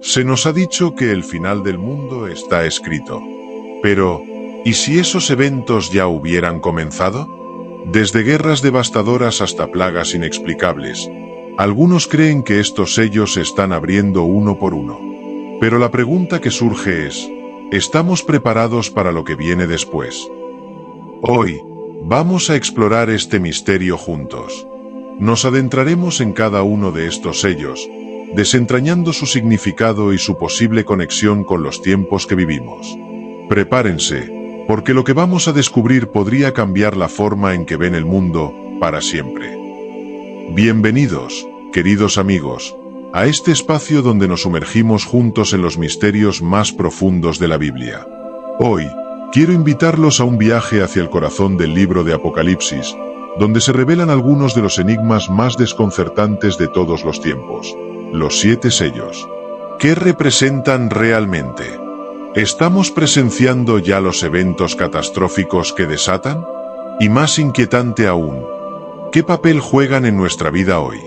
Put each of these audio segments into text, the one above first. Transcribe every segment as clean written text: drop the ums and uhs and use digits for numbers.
Se nos ha dicho que el final del mundo está escrito. Pero, ¿y si esos eventos ya hubieran comenzado? Desde guerras devastadoras hasta plagas inexplicables, algunos creen que estos sellos se están abriendo uno por uno. Pero la pregunta que surge es, ¿estamos preparados para lo que viene después? Hoy, vamos a explorar este misterio juntos. Nos adentraremos en cada uno de estos sellos, desentrañando su significado y su posible conexión con los tiempos que vivimos. Prepárense, porque lo que vamos a descubrir podría cambiar la forma en que ven el mundo para siempre. Bienvenidos, queridos amigos, a este espacio donde nos sumergimos juntos en los misterios más profundos de la Biblia. Hoy, quiero invitarlos a un viaje hacia el corazón del libro de Apocalipsis, donde se revelan algunos de los enigmas más desconcertantes de todos los tiempos. Los 7 sellos. ¿Qué representan realmente? ¿Estamos presenciando ya los eventos catastróficos que desatan? Y más inquietante aún, ¿qué papel juegan en nuestra vida hoy?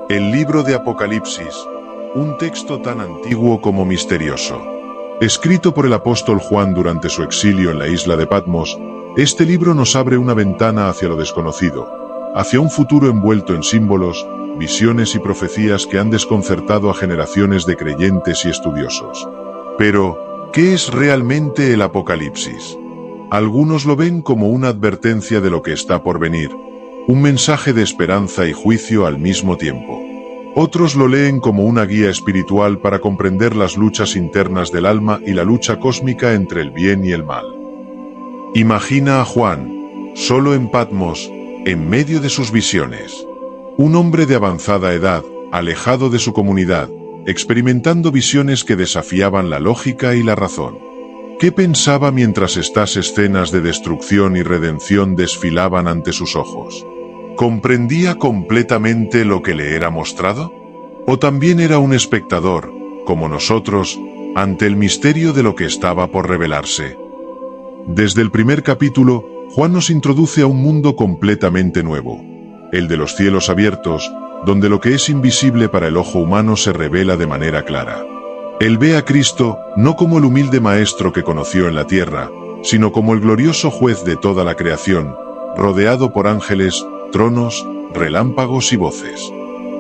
El libro de Apocalipsis, un texto tan antiguo como misterioso. Escrito por el apóstol Juan durante su exilio en la isla de Patmos, este libro nos abre una ventana hacia lo desconocido, hacia un futuro envuelto en símbolos, visiones y profecías que han desconcertado a generaciones de creyentes y estudiosos. Pero, ¿qué es realmente el Apocalipsis? Algunos lo ven como una advertencia de lo que está por venir, un mensaje de esperanza y juicio al mismo tiempo. Otros lo leen como una guía espiritual para comprender las luchas internas del alma y la lucha cósmica entre el bien y el mal. Imagina a Juan, solo en Patmos, en medio de sus visiones. Un hombre de avanzada edad, alejado de su comunidad, experimentando visiones que desafiaban la lógica y la razón. ¿Qué pensaba mientras estas escenas de destrucción y redención desfilaban ante sus ojos? ¿Comprendía completamente lo que le era mostrado? ¿O también era un espectador, como nosotros, ante el misterio de lo que estaba por revelarse? Desde el primer capítulo, Juan nos introduce a un mundo completamente nuevo, el de los cielos abiertos, donde lo que es invisible para el ojo humano se revela de manera clara. Él ve a Cristo no como el humilde maestro que conoció en la tierra, sino como el glorioso juez de toda la creación, rodeado por ángeles, tronos, relámpagos y voces.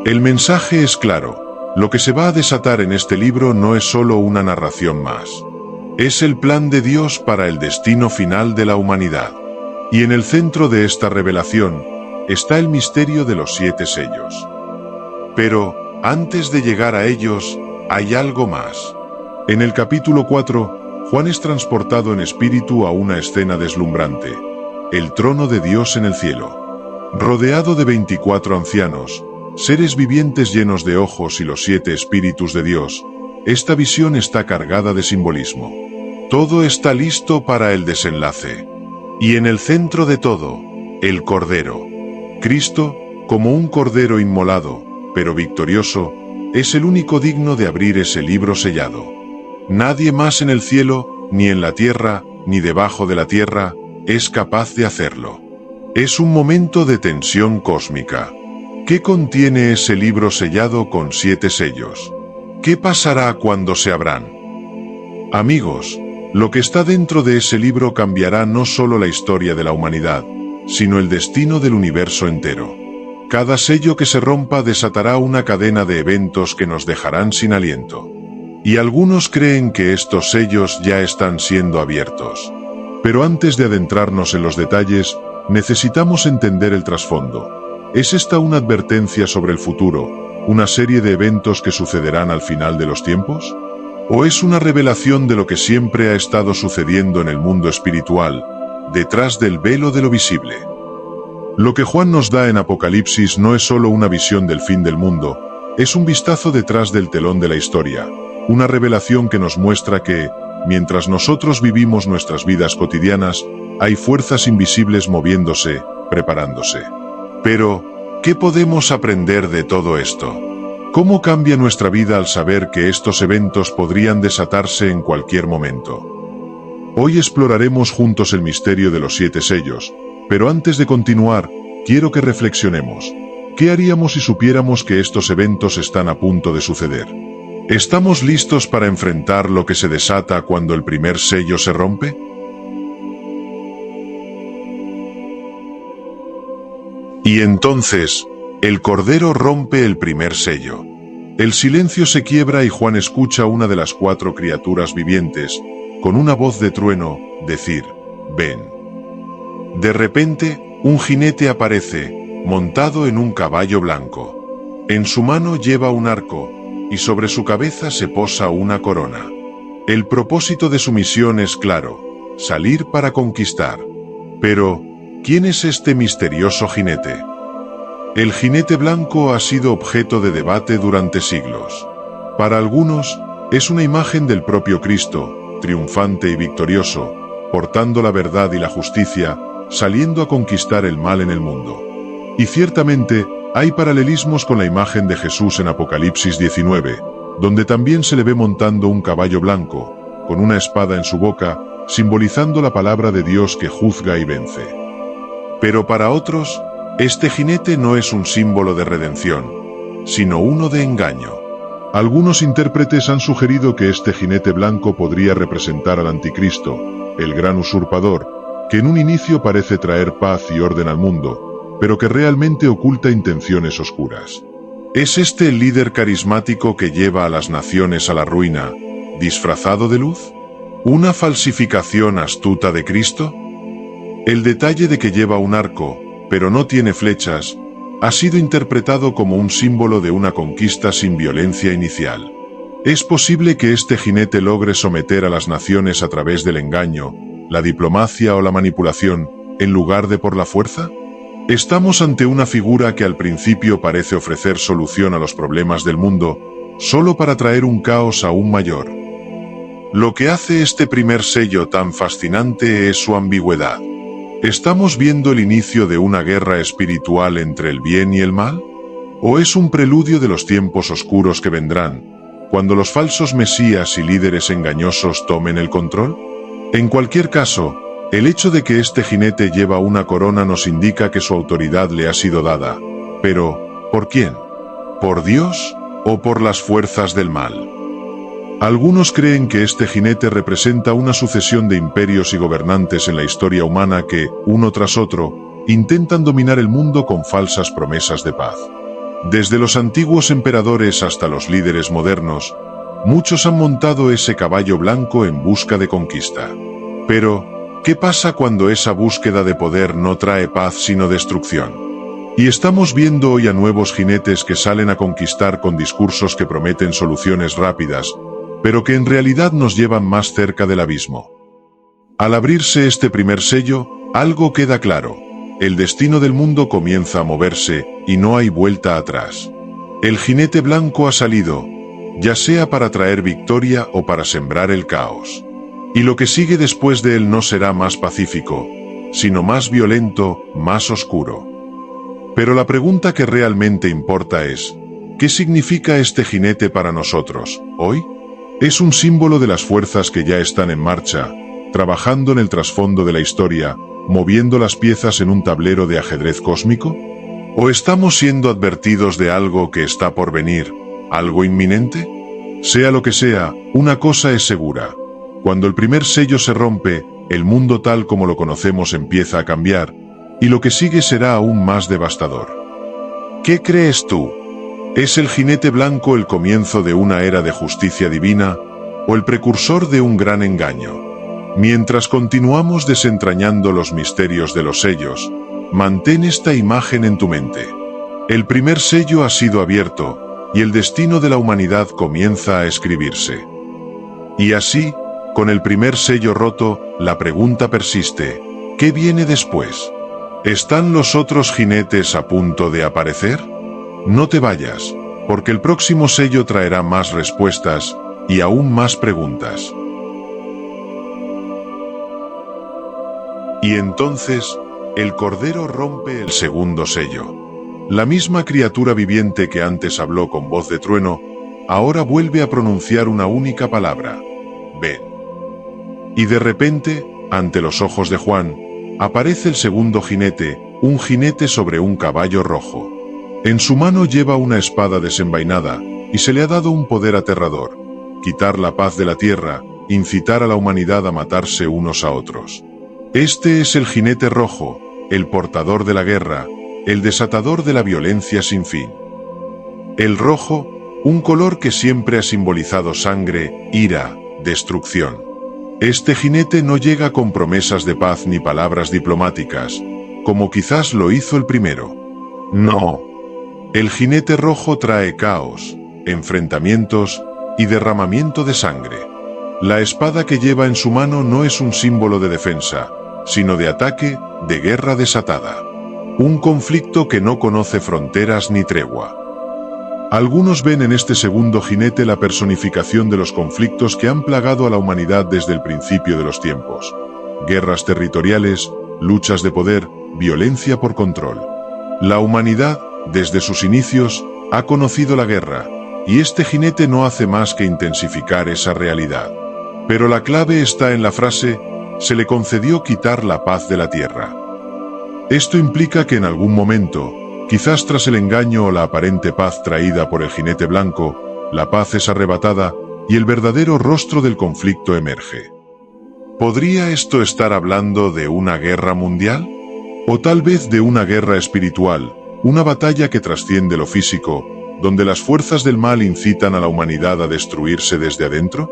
El mensaje es claro: lo que se va a desatar en este libro no es solo una narración más. Es el plan de Dios para el destino final de la humanidad. Y en el centro de esta revelación está el misterio de los 7 sellos. Pero, antes de llegar a ellos, hay algo más. En el capítulo 4, Juan es transportado en espíritu a una escena deslumbrante: el trono de Dios en el cielo. Rodeado de 24 ancianos, seres vivientes llenos de ojos y los 7 espíritus de Dios, esta visión está cargada de simbolismo. Todo está listo para el desenlace. Y en el centro de todo, el Cordero. Cristo, como un cordero inmolado, pero victorioso, es el único digno de abrir ese libro sellado. Nadie más en el cielo, ni en la tierra, ni debajo de la tierra, es capaz de hacerlo. Es un momento de tensión cósmica. ¿Qué contiene ese libro sellado con 7 sellos? ¿Qué pasará cuando se abran? Amigos, lo que está dentro de ese libro cambiará no solo la historia de la humanidad, sino el destino del universo entero. Cada sello que se rompa desatará una cadena de eventos que nos dejarán sin aliento. Y algunos creen que estos sellos ya están siendo abiertos. Pero antes de adentrarnos en los detalles, necesitamos entender el trasfondo. ¿Es esta una advertencia sobre el futuro, una serie de eventos que sucederán al final de los tiempos? ¿O es una revelación de lo que siempre ha estado sucediendo en el mundo espiritual, detrás del velo de lo visible? Lo que Juan nos da en Apocalipsis no es solo una visión del fin del mundo, es un vistazo detrás del telón de la historia, una revelación que nos muestra que, mientras nosotros vivimos nuestras vidas cotidianas, hay fuerzas invisibles moviéndose, preparándose. Pero, ¿qué podemos aprender de todo esto? ¿Cómo cambia nuestra vida al saber que estos eventos podrían desatarse en cualquier momento? Hoy exploraremos juntos el misterio de los 7 sellos, pero antes de continuar, quiero que reflexionemos. ¿Qué haríamos si supiéramos que estos eventos están a punto de suceder? ¿Estamos listos para enfrentar lo que se desata cuando el primer sello se rompe? Y entonces, el Cordero rompe el primer sello. El silencio se quiebra y Juan escucha a una de las 4 criaturas vivientes, con una voz de trueno, decir: «Ven». De repente, un jinete aparece, montado en un caballo blanco. En su mano lleva un arco, y sobre su cabeza se posa una corona. El propósito de su misión es claro: salir para conquistar. Pero, ¿quién es este misterioso jinete? El jinete blanco ha sido objeto de debate durante siglos. Para algunos, es una imagen del propio Cristo, triunfante y victorioso, portando la verdad y la justicia, saliendo a conquistar el mal en el mundo. Y ciertamente, hay paralelismos con la imagen de Jesús en Apocalipsis 19, donde también se le ve montando un caballo blanco, con una espada en su boca, simbolizando la palabra de Dios que juzga y vence. Pero para otros, este jinete no es un símbolo de redención, sino uno de engaño. Algunos intérpretes han sugerido que este jinete blanco podría representar al anticristo, el gran usurpador, que en un inicio parece traer paz y orden al mundo, pero que realmente oculta intenciones oscuras. ¿Es este el líder carismático que lleva a las naciones a la ruina, disfrazado de luz? ¿Una falsificación astuta de Cristo? El detalle de que lleva un arco, pero no tiene flechas, ha sido interpretado como un símbolo de una conquista sin violencia inicial. ¿Es posible que este jinete logre someter a las naciones a través del engaño, la diplomacia o la manipulación, en lugar de por la fuerza? Estamos ante una figura que al principio parece ofrecer solución a los problemas del mundo, solo para traer un caos aún mayor. Lo que hace este primer sello tan fascinante es su ambigüedad. ¿Estamos viendo el inicio de una guerra espiritual entre el bien y el mal? ¿O es un preludio de los tiempos oscuros que vendrán, cuando los falsos mesías y líderes engañosos tomen el control? En cualquier caso, el hecho de que este jinete lleva una corona nos indica que su autoridad le ha sido dada. Pero, ¿por quién? ¿Por Dios o por las fuerzas del mal? Algunos creen que este jinete representa una sucesión de imperios y gobernantes en la historia humana que, uno tras otro, intentan dominar el mundo con falsas promesas de paz. Desde los antiguos emperadores hasta los líderes modernos, muchos han montado ese caballo blanco en busca de conquista. Pero, ¿qué pasa cuando esa búsqueda de poder no trae paz sino destrucción? Y estamos viendo hoy a nuevos jinetes que salen a conquistar con discursos que prometen soluciones rápidas, pero que en realidad nos llevan más cerca del abismo. Al abrirse este primer sello, algo queda claro: el destino del mundo comienza a moverse, y no hay vuelta atrás. El jinete blanco ha salido, ya sea para traer victoria o para sembrar el caos. Y lo que sigue después de él no será más pacífico, sino más violento, más oscuro. Pero la pregunta que realmente importa es: ¿qué significa este jinete para nosotros, hoy? ¿Es un símbolo de las fuerzas que ya están en marcha, trabajando en el trasfondo de la historia, moviendo las piezas en un tablero de ajedrez cósmico? ¿O estamos siendo advertidos de algo que está por venir, algo inminente? Sea lo que sea, una cosa es segura: cuando el primer sello se rompe, el mundo tal como lo conocemos empieza a cambiar, y lo que sigue será aún más devastador. ¿Qué crees tú? ¿Es el jinete blanco el comienzo de una era de justicia divina, o el precursor de un gran engaño? Mientras continuamos desentrañando los misterios de los sellos, mantén esta imagen en tu mente. El primer sello ha sido abierto, y el destino de la humanidad comienza a escribirse. Y así, con el primer sello roto, la pregunta persiste: ¿qué viene después? ¿Están los otros jinetes a punto de aparecer? No te vayas, porque el próximo sello traerá más respuestas, y aún más preguntas. Y entonces, el Cordero rompe el segundo sello. La misma criatura viviente que antes habló con voz de trueno, ahora vuelve a pronunciar una única palabra: ven. Y de repente, ante los ojos de Juan, aparece el segundo jinete, un jinete sobre un caballo rojo. En su mano lleva una espada desenvainada, y se le ha dado un poder aterrador: quitar la paz de la tierra, incitar a la humanidad a matarse unos a otros. Este es el jinete rojo, el portador de la guerra, el desatador de la violencia sin fin. El rojo, un color que siempre ha simbolizado sangre, ira, destrucción. Este jinete no llega con promesas de paz ni palabras diplomáticas, como quizás lo hizo el primero. No. El jinete rojo trae caos, enfrentamientos y derramamiento de sangre. La espada que lleva en su mano no es un símbolo de defensa, sino de ataque, de guerra desatada. Un conflicto que no conoce fronteras ni tregua. Algunos ven en este segundo jinete la personificación de los conflictos que han plagado a la humanidad desde el principio de los tiempos. Guerras territoriales, luchas de poder, violencia por control. La humanidad, desde sus inicios, ha conocido la guerra, y este jinete no hace más que intensificar esa realidad. Pero la clave está en la frase: se le concedió quitar la paz de la tierra. Esto implica que en algún momento, quizás tras el engaño o la aparente paz traída por el jinete blanco, la paz es arrebatada y el verdadero rostro del conflicto emerge. ¿Podría esto estar hablando de una guerra mundial? ¿O tal vez de una guerra espiritual, una batalla que trasciende lo físico, donde las fuerzas del mal incitan a la humanidad a destruirse desde adentro?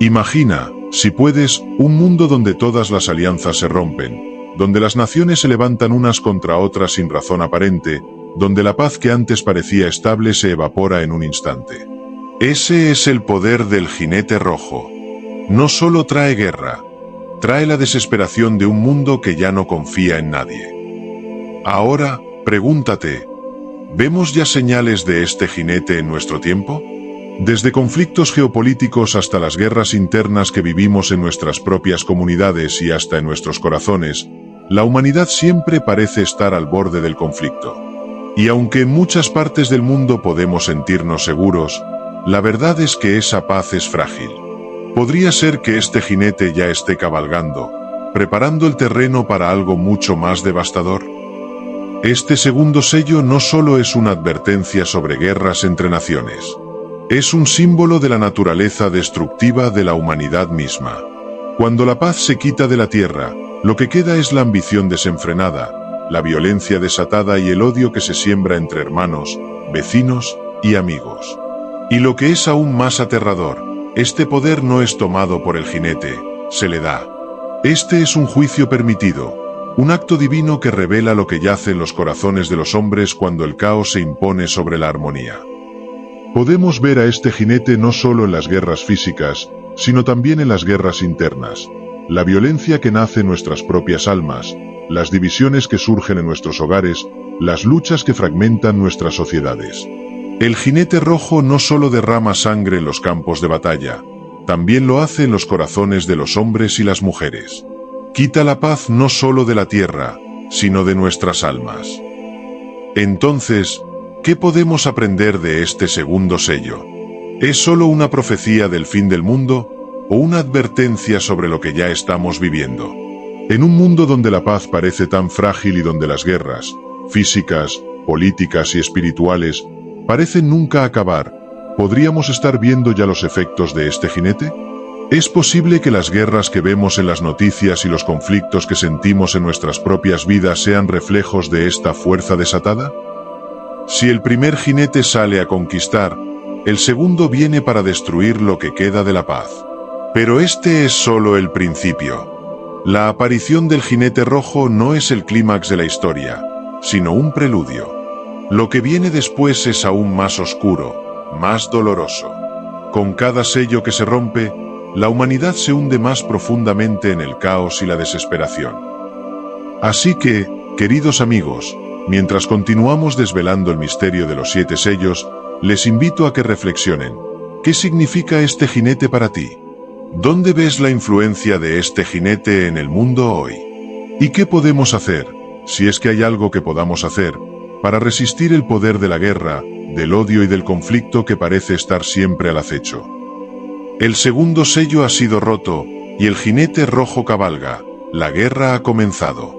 Imagina, si puedes, un mundo donde todas las alianzas se rompen, donde las naciones se levantan unas contra otras sin razón aparente, donde la paz que antes parecía estable se evapora en un instante. Ese es el poder del jinete rojo. No solo trae guerra, trae la desesperación de un mundo que ya no confía en nadie. Ahora, pregúntate, ¿vemos ya señales de este jinete en nuestro tiempo? Desde conflictos geopolíticos hasta las guerras internas que vivimos en nuestras propias comunidades y hasta en nuestros corazones, la humanidad siempre parece estar al borde del conflicto. Y aunque en muchas partes del mundo podemos sentirnos seguros, la verdad es que esa paz es frágil. Podría ser que este jinete ya esté cabalgando, preparando el terreno para algo mucho más devastador. Este segundo sello no solo es una advertencia sobre guerras entre naciones. Es un símbolo de la naturaleza destructiva de la humanidad misma. Cuando la paz se quita de la tierra, lo que queda es la ambición desenfrenada, la violencia desatada y el odio que se siembra entre hermanos, vecinos y amigos. Y lo que es aún más aterrador, este poder no es tomado por el jinete, se le da. Este es un juicio permitido, un acto divino que revela lo que yace en los corazones de los hombres cuando el caos se impone sobre la armonía. Podemos ver a este jinete no solo en las guerras físicas, sino también en las guerras internas. La violencia que nace en nuestras propias almas, las divisiones que surgen en nuestros hogares, las luchas que fragmentan nuestras sociedades. El jinete rojo no solo derrama sangre en los campos de batalla, también lo hace en los corazones de los hombres y las mujeres. Quita la paz no solo de la tierra, sino de nuestras almas. Entonces, ¿qué podemos aprender de este segundo sello? ¿Es solo una profecía del fin del mundo o una advertencia sobre lo que ya estamos viviendo? En un mundo donde la paz parece tan frágil y donde las guerras, físicas, políticas y espirituales, parecen nunca acabar, ¿podríamos estar viendo ya los efectos de este jinete? ¿Es posible que las guerras que vemos en las noticias y los conflictos que sentimos en nuestras propias vidas sean reflejos de esta fuerza desatada? Si el primer jinete sale a conquistar, el segundo viene para destruir lo que queda de la paz. Pero este es solo el principio. La aparición del jinete rojo no es el clímax de la historia, sino un preludio. Lo que viene después es aún más oscuro, más doloroso. Con cada sello que se rompe, la humanidad se hunde más profundamente en el caos y la desesperación. Así que, queridos amigos, mientras continuamos desvelando el misterio de los 7 sellos, les invito a que reflexionen. ¿Qué significa este jinete para ti? ¿Dónde ves la influencia de este jinete en el mundo hoy? ¿Y qué podemos hacer, si es que hay algo que podamos hacer, para resistir el poder de la guerra, del odio y del conflicto que parece estar siempre al acecho? El segundo sello ha sido roto, y el jinete rojo cabalga. La guerra ha comenzado.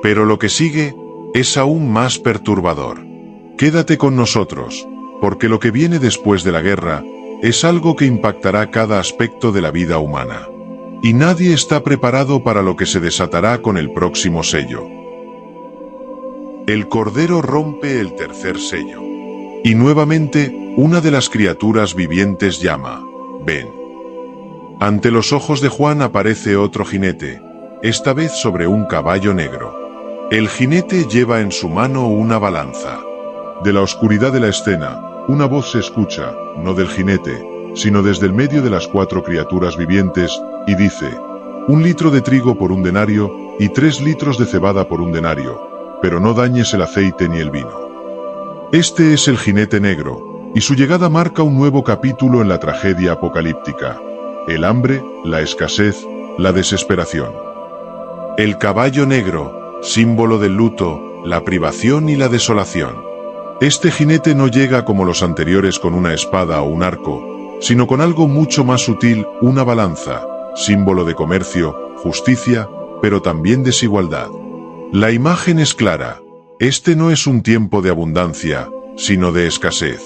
Pero lo que sigue es aún más perturbador. Quédate con nosotros, porque lo que viene después de la guerra es algo que impactará cada aspecto de la vida humana. Y nadie está preparado para lo que se desatará con el próximo sello. El Cordero rompe el tercer sello. Y nuevamente, una de las criaturas vivientes llama: ven. Ante los ojos de Juan aparece otro jinete, esta vez sobre un caballo negro. El jinete lleva en su mano una balanza. De la oscuridad de la escena, una voz se escucha, no del jinete, sino desde el medio de las 4 criaturas vivientes, y dice: 1 litro de trigo por 1 denario, y 3 litros de cebada por 1 denario, pero no dañes el aceite ni el vino. Este es el jinete negro, y su llegada marca un nuevo capítulo en la tragedia apocalíptica: el hambre, la escasez, la desesperación. El caballo negro, símbolo del luto, la privación y la desolación. Este jinete no llega como los anteriores con una espada o un arco, sino con algo mucho más sutil, una balanza, símbolo de comercio, justicia, pero también desigualdad. La imagen es clara: este no es un tiempo de abundancia, sino de escasez.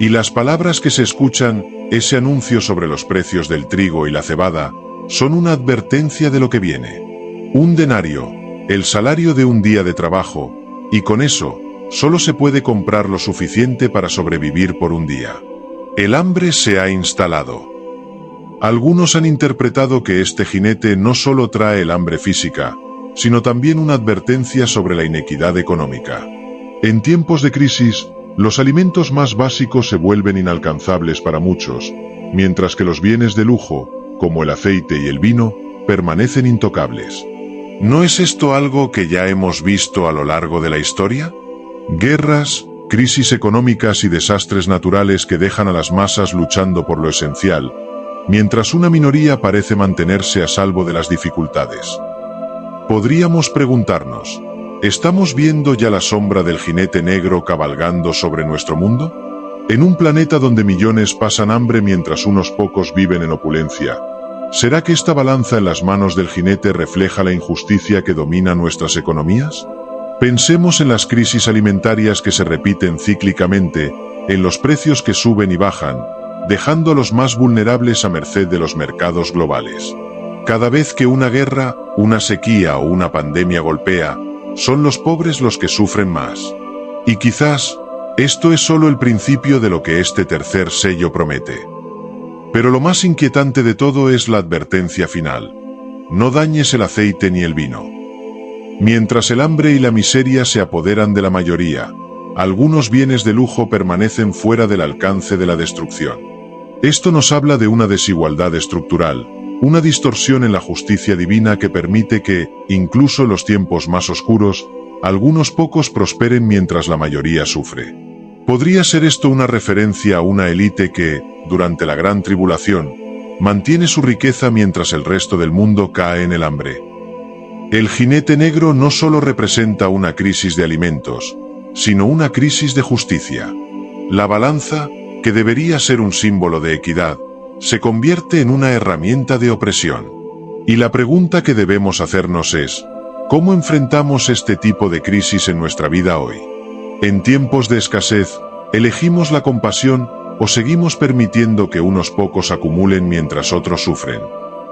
Y las palabras que se escuchan, ese anuncio sobre los precios del trigo y la cebada, son una advertencia de lo que viene. 1 denario, el salario de un día de trabajo, y con eso, solo se puede comprar lo suficiente para sobrevivir por un día. El hambre se ha instalado. Algunos han interpretado que este jinete no solo trae el hambre física, sino también una advertencia sobre la inequidad económica. En tiempos de crisis, los alimentos más básicos se vuelven inalcanzables para muchos, mientras que los bienes de lujo, como el aceite y el vino, permanecen intocables. ¿No es esto algo que ya hemos visto a lo largo de la historia? Guerras, crisis económicas y desastres naturales que dejan a las masas luchando por lo esencial, mientras una minoría parece mantenerse a salvo de las dificultades. Podríamos preguntarnos: ¿estamos viendo ya la sombra del jinete negro cabalgando sobre nuestro mundo? En un planeta donde millones pasan hambre mientras unos pocos viven en opulencia, ¿será que esta balanza en las manos del jinete refleja la injusticia que domina nuestras economías? Pensemos en las crisis alimentarias que se repiten cíclicamente, en los precios que suben y bajan, dejando a los más vulnerables a merced de los mercados globales. Cada vez que una guerra, una sequía o una pandemia golpea, son los pobres los que sufren más. Y quizás, esto es solo el principio de lo que este tercer sello promete. Pero lo más inquietante de todo es la advertencia final: no dañes el aceite ni el vino. Mientras el hambre y la miseria se apoderan de la mayoría, algunos bienes de lujo permanecen fuera del alcance de la destrucción. Esto nos habla de una desigualdad estructural, una distorsión en la justicia divina que permite que, incluso en los tiempos más oscuros, algunos pocos prosperen mientras la mayoría sufre. ¿Podría ser esto una referencia a una élite que, durante la gran tribulación, mantiene su riqueza mientras el resto del mundo cae en el hambre? El jinete negro no solo representa una crisis de alimentos, sino una crisis de justicia. La balanza, que debería ser un símbolo de equidad, se convierte en una herramienta de opresión. Y la pregunta que debemos hacernos es: ¿cómo enfrentamos este tipo de crisis en nuestra vida hoy? En tiempos de escasez, ¿elegimos la compasión o seguimos permitiendo que unos pocos acumulen mientras otros sufren?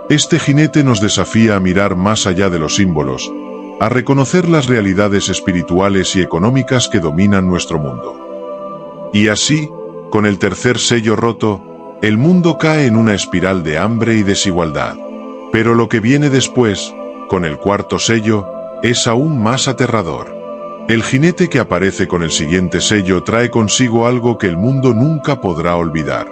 Este jinete nos desafía a mirar más allá de los símbolos, a reconocer las realidades espirituales y económicas que dominan nuestro mundo. Y así, con el tercer sello roto, el mundo cae en una espiral de hambre y desigualdad. Pero lo que viene después, con el cuarto sello, es aún más aterrador. El jinete que aparece con el siguiente sello trae consigo algo que el mundo nunca podrá olvidar.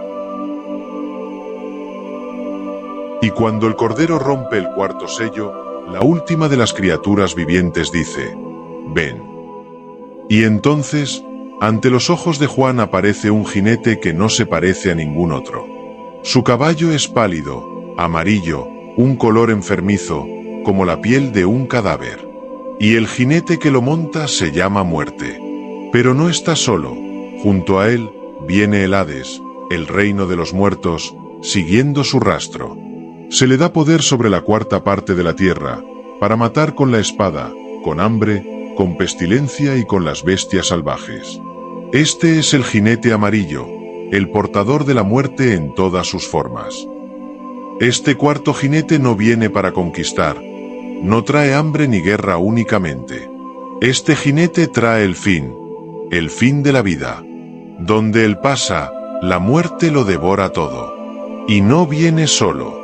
Y cuando el Cordero rompe el cuarto sello, la última de las criaturas vivientes dice: ven. Y entonces, ante los ojos de Juan aparece un jinete que no se parece a ningún otro. Su caballo es pálido, amarillo, un color enfermizo, como la piel de un cadáver. Y el jinete que lo monta se llama Muerte. Pero no está solo, junto a él viene el Hades, el reino de los muertos, siguiendo su rastro. Se le da poder sobre la cuarta parte de la tierra, para matar con la espada, con hambre, con pestilencia y con las bestias salvajes. Este es el jinete amarillo, el portador de la muerte en todas sus formas. Este cuarto jinete no viene para conquistar, no trae hambre ni guerra únicamente. Este jinete trae el fin de la vida. Donde él pasa, la muerte lo devora todo. Y no viene solo.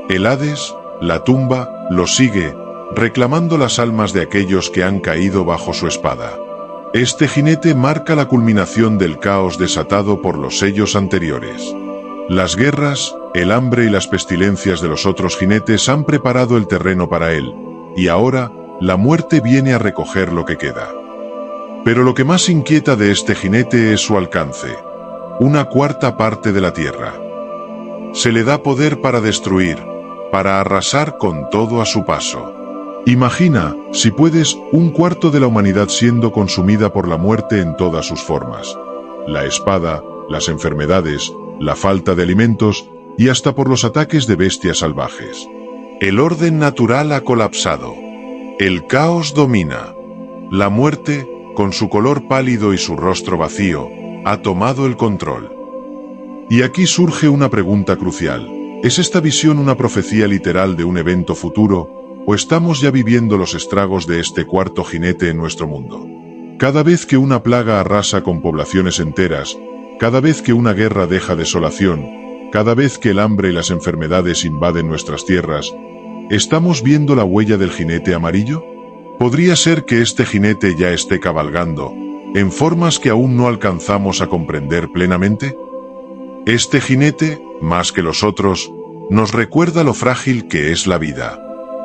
El Hades, la tumba, lo sigue, reclamando las almas de aquellos que han caído bajo su espada. Este jinete marca la culminación del caos desatado por los sellos anteriores. Las guerras, el hambre y las pestilencias de los otros jinetes han preparado el terreno para él, y ahora, la muerte viene a recoger lo que queda. Pero lo que más inquieta de este jinete es su alcance. Una cuarta parte de la tierra. Se le da poder para destruir, para arrasar con todo a su paso. Imagina, si puedes, un cuarto de la humanidad siendo consumida por la muerte en todas sus formas. La espada, las enfermedades, la falta de alimentos y hasta por los ataques de bestias salvajes. El orden natural ha colapsado. El caos domina. La muerte, con su color pálido y su rostro vacío, ha tomado el control. Y aquí surge una pregunta crucial. ¿Es esta visión una profecía literal de un evento futuro, o estamos ya viviendo los estragos de este cuarto jinete en nuestro mundo? Cada vez que una plaga arrasa con poblaciones enteras, cada vez que una guerra deja desolación, cada vez que el hambre y las enfermedades invaden nuestras tierras, ¿estamos viendo la huella del jinete amarillo? ¿Podría ser que este jinete ya esté cabalgando, en formas que aún no alcanzamos a comprender plenamente? Este jinete, más que los otros, nos recuerda lo frágil que es la vida.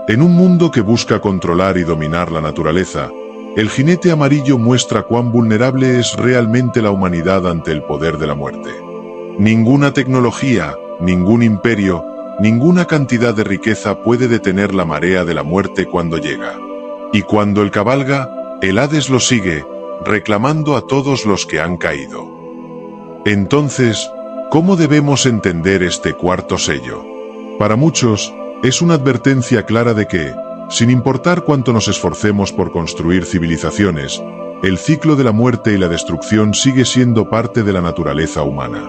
En un mundo que busca controlar y dominar la naturaleza, el jinete amarillo muestra cuán vulnerable es realmente la humanidad ante el poder de la muerte. Ninguna tecnología, ningún imperio, ninguna cantidad de riqueza puede detener la marea de la muerte cuando llega. Y cuando él cabalga, el Hades lo sigue, reclamando a todos los que han caído. Entonces, ¿cómo debemos entender este cuarto sello? Para muchos, es una advertencia clara de que, sin importar cuánto nos esforcemos por construir civilizaciones, el ciclo de la muerte y la destrucción sigue siendo parte de la naturaleza humana.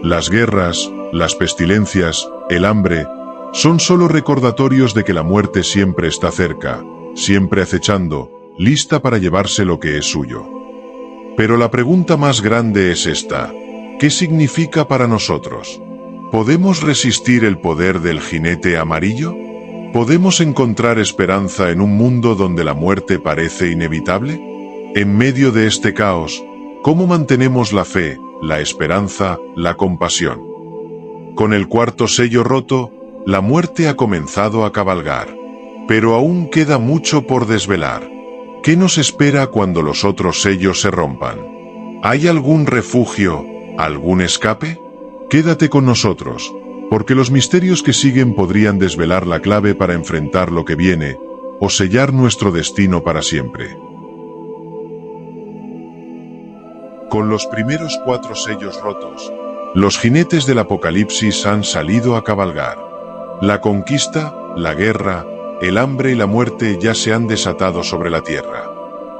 Las guerras, las pestilencias, el hambre, son solo recordatorios de que la muerte siempre está cerca, siempre acechando, lista para llevarse lo que es suyo. Pero la pregunta más grande es esta: ¿qué significa para nosotros? ¿Podemos resistir el poder del jinete amarillo? ¿Podemos encontrar esperanza en un mundo donde la muerte parece inevitable? En medio de este caos, ¿cómo mantenemos la fe, la esperanza, la compasión? Con el cuarto sello roto, la muerte ha comenzado a cabalgar. Pero aún queda mucho por desvelar. ¿Qué nos espera cuando los otros sellos se rompan? ¿Hay algún refugio, algún escape? Quédate con nosotros, porque los misterios que siguen podrían desvelar la clave para enfrentar lo que viene, o sellar nuestro destino para siempre. Con los primeros 4 sellos rotos, los jinetes del Apocalipsis han salido a cabalgar. La conquista, la guerra, el hambre y la muerte ya se han desatado sobre la tierra.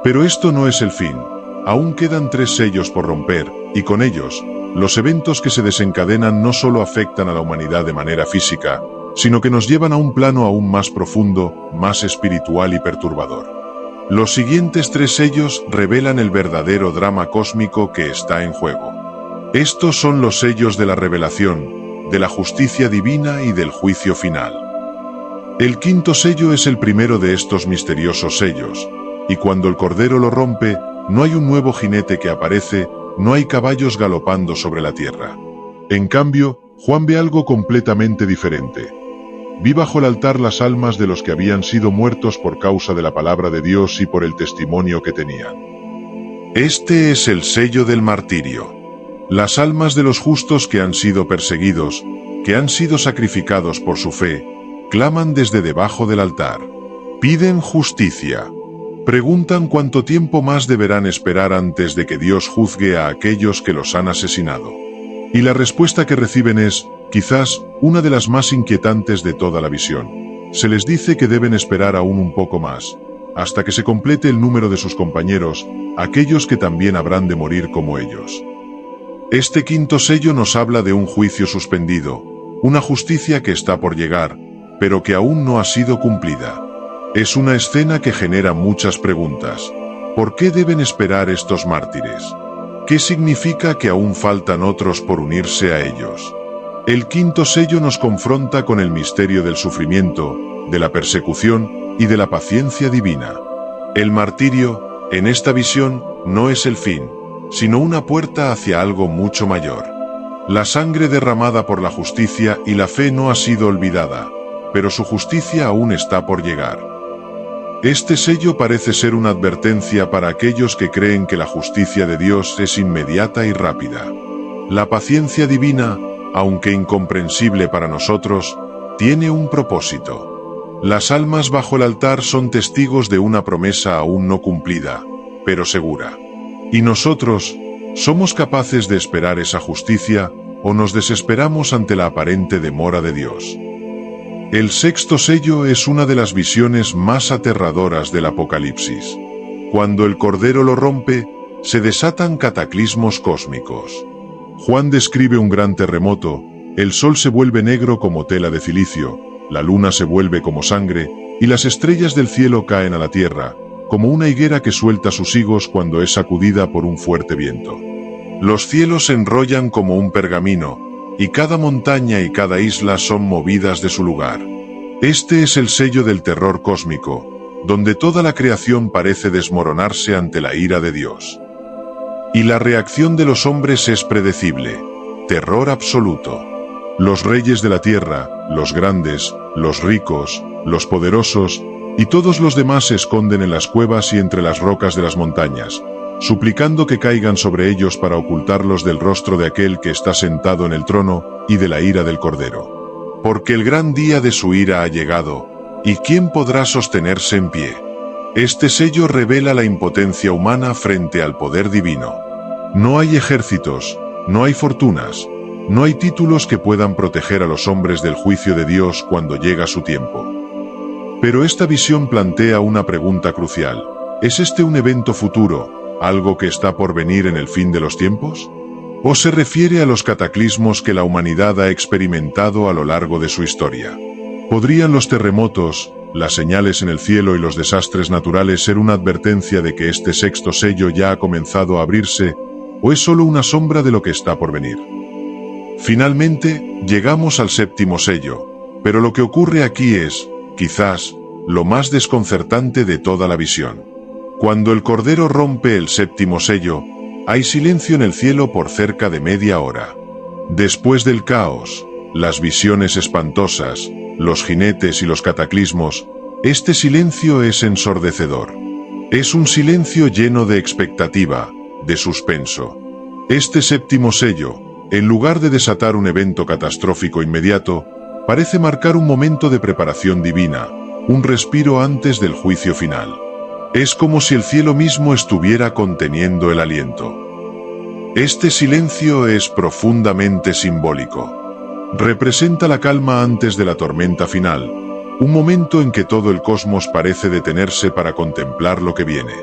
Pero esto no es el fin. Aún quedan 3 sellos por romper, y con ellos, los eventos que se desencadenan no solo afectan a la humanidad de manera física, sino que nos llevan a un plano aún más profundo, más espiritual y perturbador. Los siguientes 3 sellos revelan el verdadero drama cósmico que está en juego. Estos son los sellos de la revelación, de la justicia divina y del juicio final. El quinto sello es el primero de estos misteriosos sellos, y cuando el Cordero lo rompe, no hay un nuevo jinete que aparece, no hay caballos galopando sobre la tierra. En cambio, Juan ve algo completamente diferente. Vi bajo el altar las almas de los que habían sido muertos por causa de la palabra de Dios y por el testimonio que tenían. Este es el sello del martirio. Las almas de los justos que han sido perseguidos, que han sido sacrificados por su fe, claman desde debajo del altar. Piden justicia. Preguntan cuánto tiempo más deberán esperar antes de que Dios juzgue a aquellos que los han asesinado. Y la respuesta que reciben es, quizás, una de las más inquietantes de toda la visión. Se les dice que deben esperar aún un poco más, hasta que se complete el número de sus compañeros, aquellos que también habrán de morir como ellos. Este quinto sello nos habla de un juicio suspendido, una justicia que está por llegar, pero que aún no ha sido cumplida. Es una escena que genera muchas preguntas. ¿Por qué deben esperar estos mártires? ¿Qué significa que aún faltan otros por unirse a ellos? El quinto sello nos confronta con el misterio del sufrimiento, de la persecución y de la paciencia divina. El martirio, en esta visión, no es el fin, sino una puerta hacia algo mucho mayor. La sangre derramada por la justicia y la fe no ha sido olvidada, pero su justicia aún está por llegar. Este sello parece ser una advertencia para aquellos que creen que la justicia de Dios es inmediata y rápida. La paciencia divina, aunque incomprensible para nosotros, tiene un propósito. Las almas bajo el altar son testigos de una promesa aún no cumplida, pero segura. ¿Y nosotros, somos capaces de esperar esa justicia, o nos desesperamos ante la aparente demora de Dios? El sexto sello es una de las visiones más aterradoras del Apocalipsis. Cuando el Cordero lo rompe, se desatan cataclismos cósmicos. Juan describe un gran terremoto, el sol se vuelve negro como tela de cilicio, la luna se vuelve como sangre, y las estrellas del cielo caen a la tierra, como una higuera que suelta sus higos cuando es sacudida por un fuerte viento. Los cielos se enrollan como un pergamino, y cada montaña y cada isla son movidas de su lugar. Este es el sello del terror cósmico, donde toda la creación parece desmoronarse ante la ira de Dios. Y la reacción de los hombres es predecible: terror absoluto. Los reyes de la tierra, los grandes, los ricos, los poderosos, y todos los demás se esconden en las cuevas y entre las rocas de las montañas, suplicando que caigan sobre ellos para ocultarlos del rostro de aquel que está sentado en el trono y de la ira del Cordero. Porque el gran día de su ira ha llegado, ¿y quién podrá sostenerse en pie? Este sello revela la impotencia humana frente al poder divino. No hay ejércitos, no hay fortunas, no hay títulos que puedan proteger a los hombres del juicio de Dios cuando llega su tiempo. Pero esta visión plantea una pregunta crucial. ¿Es este un evento futuro, algo que está por venir en el fin de los tiempos? ¿O se refiere a los cataclismos que la humanidad ha experimentado a lo largo de su historia? ¿Podrían los terremotos, las señales en el cielo y los desastres naturales ser una advertencia de que este sexto sello ya ha comenzado a abrirse, o es solo una sombra de lo que está por venir? Finalmente, llegamos al séptimo sello, pero lo que ocurre aquí es, quizás, lo más desconcertante de toda la visión. Cuando el Cordero rompe el séptimo sello, hay silencio en el cielo por cerca de media hora. Después del caos, las visiones espantosas, los jinetes y los cataclismos, este silencio es ensordecedor. Es un silencio lleno de expectativa, de suspenso. Este séptimo sello, en lugar de desatar un evento catastrófico inmediato, parece marcar un momento de preparación divina, un respiro antes del juicio final. Es como si el cielo mismo estuviera conteniendo el aliento. Este silencio es profundamente simbólico. Representa la calma antes de la tormenta final, un momento en que todo el cosmos parece detenerse para contemplar lo que viene.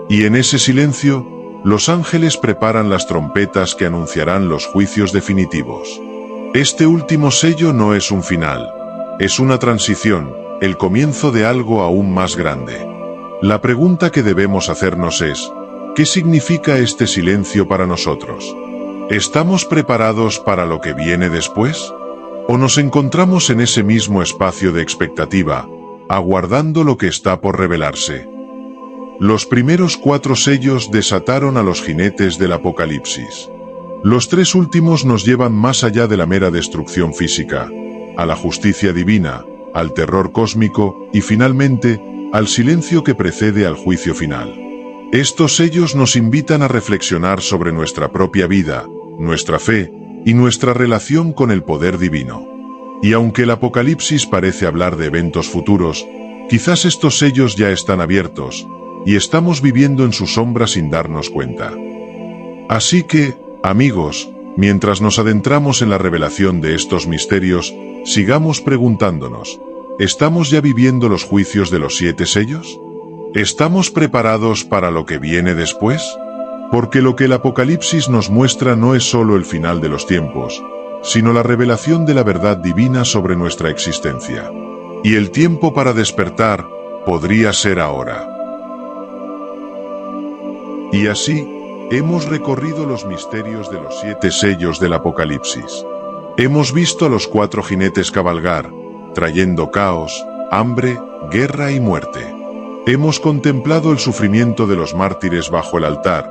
Y en ese silencio, los ángeles preparan las trompetas que anunciarán los juicios definitivos. Este último sello no es un final, es una transición, el comienzo de algo aún más grande. La pregunta que debemos hacernos es, ¿qué significa este silencio para nosotros? ¿Estamos preparados para lo que viene después? ¿O nos encontramos en ese mismo espacio de expectativa, aguardando lo que está por revelarse? Los primeros 4 sellos desataron a los jinetes del Apocalipsis. Los 3 últimos nos llevan más allá de la mera destrucción física, a la justicia divina, al terror cósmico y finalmente, al silencio que precede al juicio final. Estos sellos nos invitan a reflexionar sobre nuestra propia vida, nuestra fe y nuestra relación con el poder divino. Y aunque el Apocalipsis parece hablar de eventos futuros, quizás estos sellos ya están abiertos, y estamos viviendo en su sombra sin darnos cuenta. Así que, amigos, mientras nos adentramos en la revelación de estos misterios, sigamos preguntándonos, ¿estamos ya viviendo los juicios de los 7 sellos? ¿Estamos preparados para lo que viene después? Porque lo que el Apocalipsis nos muestra no es solo el final de los tiempos, sino la revelación de la verdad divina sobre nuestra existencia. Y el tiempo para despertar podría ser ahora. Y así, hemos recorrido los misterios de los 7 sellos del Apocalipsis. Hemos visto a los 4 jinetes cabalgar, trayendo caos, hambre, guerra y muerte. Hemos contemplado el sufrimiento de los mártires bajo el altar,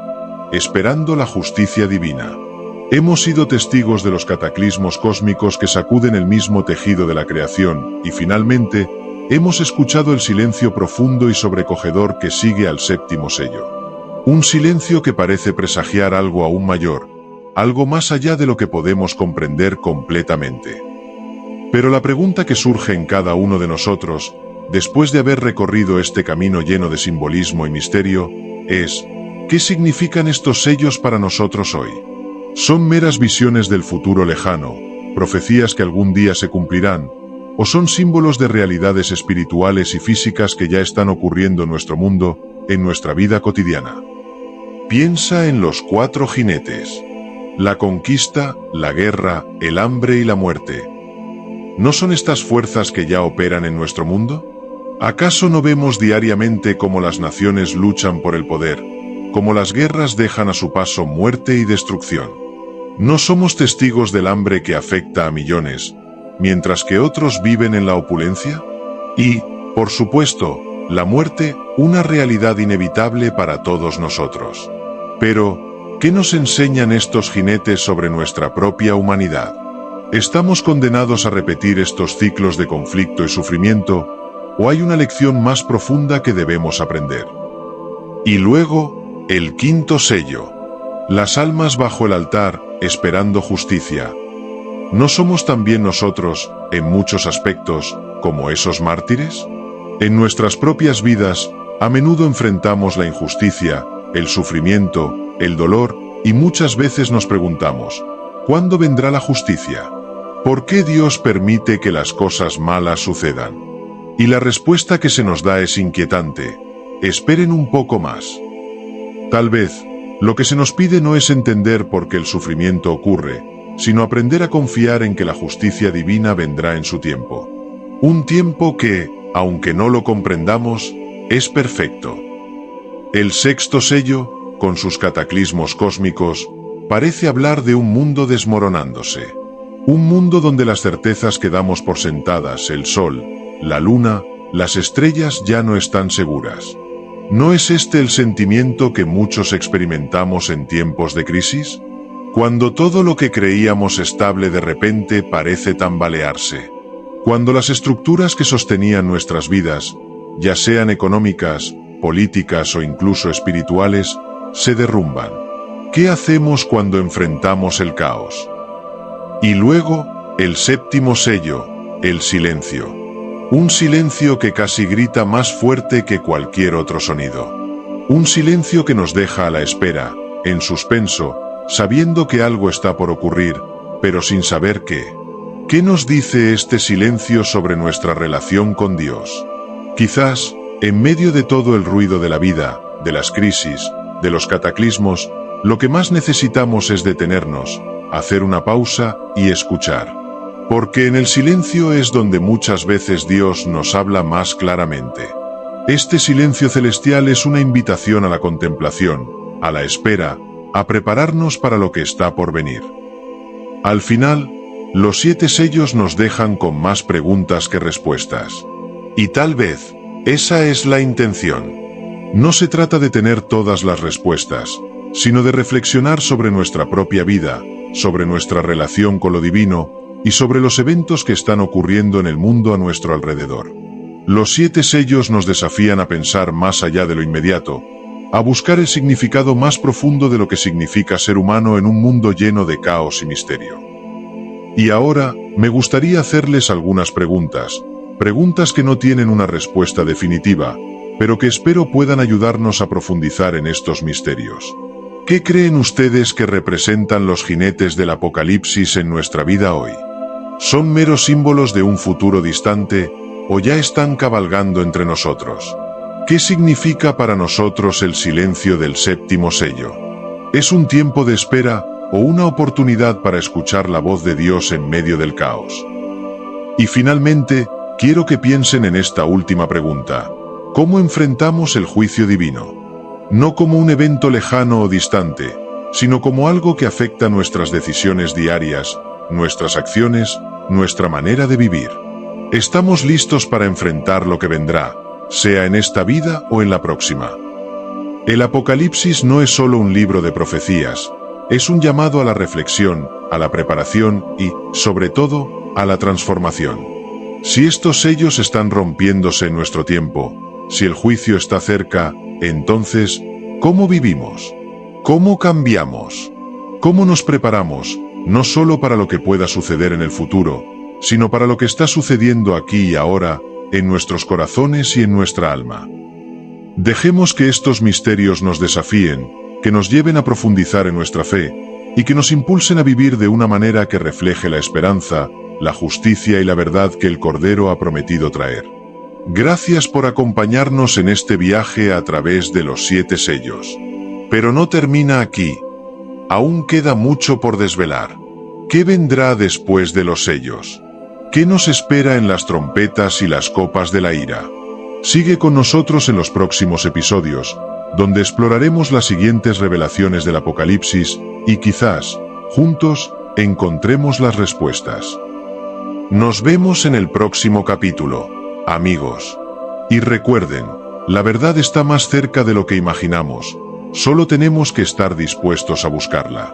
esperando la justicia divina. Hemos sido testigos de los cataclismos cósmicos que sacuden el mismo tejido de la creación, y finalmente, hemos escuchado el silencio profundo y sobrecogedor que sigue al 7º sello. Un silencio que parece presagiar algo aún mayor, algo más allá de lo que podemos comprender completamente. Pero la pregunta que surge en cada uno de nosotros, después de haber recorrido este camino lleno de simbolismo y misterio, es: ¿qué significan estos sellos para nosotros hoy? ¿Son meras visiones del futuro lejano, profecías que algún día se cumplirán, o son símbolos de realidades espirituales y físicas que ya están ocurriendo en nuestro mundo, en nuestra vida cotidiana? Piensa en los 4 jinetes. La conquista, la guerra, el hambre y la muerte. ¿No son estas fuerzas que ya operan en nuestro mundo? ¿Acaso no vemos diariamente cómo las naciones luchan por el poder, cómo las guerras dejan a su paso muerte y destrucción? ¿No somos testigos del hambre que afecta a millones, mientras que otros viven en la opulencia? Y, por supuesto, la muerte, una realidad inevitable para todos nosotros. Pero, ¿qué nos enseñan estos jinetes sobre nuestra propia humanidad? ¿Estamos condenados a repetir estos ciclos de conflicto y sufrimiento, o hay una lección más profunda que debemos aprender? Y luego, el 5º sello. Las almas bajo el altar, esperando justicia. ¿No somos también nosotros, en muchos aspectos, como esos mártires? En nuestras propias vidas, a menudo enfrentamos la injusticia, el sufrimiento, el dolor, y muchas veces nos preguntamos: ¿cuándo vendrá la justicia? ¿Por qué Dios permite que las cosas malas sucedan? Y la respuesta que se nos da es inquietante: esperen un poco más. Tal vez, lo que se nos pide no es entender por qué el sufrimiento ocurre, sino aprender a confiar en que la justicia divina vendrá en su tiempo. Un tiempo que, aunque no lo comprendamos, es perfecto. El 6º sello, con sus cataclismos cósmicos, parece hablar de un mundo desmoronándose. Un mundo donde las certezas que damos por sentadas, el sol, la luna, las estrellas ya no están seguras. ¿No es este el sentimiento que muchos experimentamos en tiempos de crisis? Cuando todo lo que creíamos estable de repente parece tambalearse. Cuando las estructuras que sostenían nuestras vidas, ya sean económicas, políticas o incluso espirituales, se derrumban. ¿Qué hacemos cuando enfrentamos el caos? Y luego, el 7º sello, el silencio. Un silencio que casi grita más fuerte que cualquier otro sonido. Un silencio que nos deja a la espera, en suspenso, sabiendo que algo está por ocurrir, pero sin saber qué. ¿Qué nos dice este silencio sobre nuestra relación con Dios? Quizás, en medio de todo el ruido de la vida, de las crisis, de los cataclismos, lo que más necesitamos es detenernos, hacer una pausa y escuchar. Porque en el silencio es donde muchas veces Dios nos habla más claramente. Este silencio celestial es una invitación a la contemplación, a la espera, a prepararnos para lo que está por venir. Al final, los 7 sellos nos dejan con más preguntas que respuestas. Y tal vez, esa es la intención. No se trata de tener todas las respuestas, sino de reflexionar sobre nuestra propia vida, sobre nuestra relación con lo divino, y sobre los eventos que están ocurriendo en el mundo a nuestro alrededor. Los 7 sellos nos desafían a pensar más allá de lo inmediato, a buscar el significado más profundo de lo que significa ser humano en un mundo lleno de caos y misterio. Y ahora, me gustaría hacerles algunas preguntas que no tienen una respuesta definitiva, pero que espero puedan ayudarnos a profundizar en estos misterios. ¿Qué creen ustedes que representan los jinetes del Apocalipsis en nuestra vida hoy? ¿Son meros símbolos de un futuro distante, o ya están cabalgando entre nosotros? ¿Qué significa para nosotros el silencio del séptimo sello? ¿Es un tiempo de espera o una oportunidad para escuchar la voz de Dios en medio del caos? Y finalmente, quiero que piensen en esta última pregunta. ¿Cómo enfrentamos el juicio divino? No como un evento lejano o distante, sino como algo que afecta nuestras decisiones diarias, nuestras acciones, nuestra manera de vivir. ¿Estamos listos para enfrentar lo que vendrá, sea en esta vida o en la próxima? El Apocalipsis no es solo un libro de profecías, es un llamado a la reflexión, a la preparación y, sobre todo, a la transformación. Si estos sellos están rompiéndose en nuestro tiempo, si el juicio está cerca, entonces, ¿cómo vivimos? ¿Cómo cambiamos? ¿Cómo nos preparamos, no solo para lo que pueda suceder en el futuro, sino para lo que está sucediendo aquí y ahora, en nuestros corazones y en nuestra alma? Dejemos que estos misterios nos desafíen, que nos lleven a profundizar en nuestra fe, y que nos impulsen a vivir de una manera que refleje la esperanza, la justicia y la verdad que el Cordero ha prometido traer. Gracias por acompañarnos en este viaje a través de los 7 sellos. Pero no termina aquí. Aún queda mucho por desvelar. ¿Qué vendrá después de los sellos? ¿Qué nos espera en las trompetas y las copas de la ira? Sigue con nosotros en los próximos episodios, donde exploraremos las siguientes revelaciones del Apocalipsis y quizás, juntos, encontremos las respuestas. Nos vemos en el próximo capítulo, amigos. Y recuerden, la verdad está más cerca de lo que imaginamos, solo tenemos que estar dispuestos a buscarla.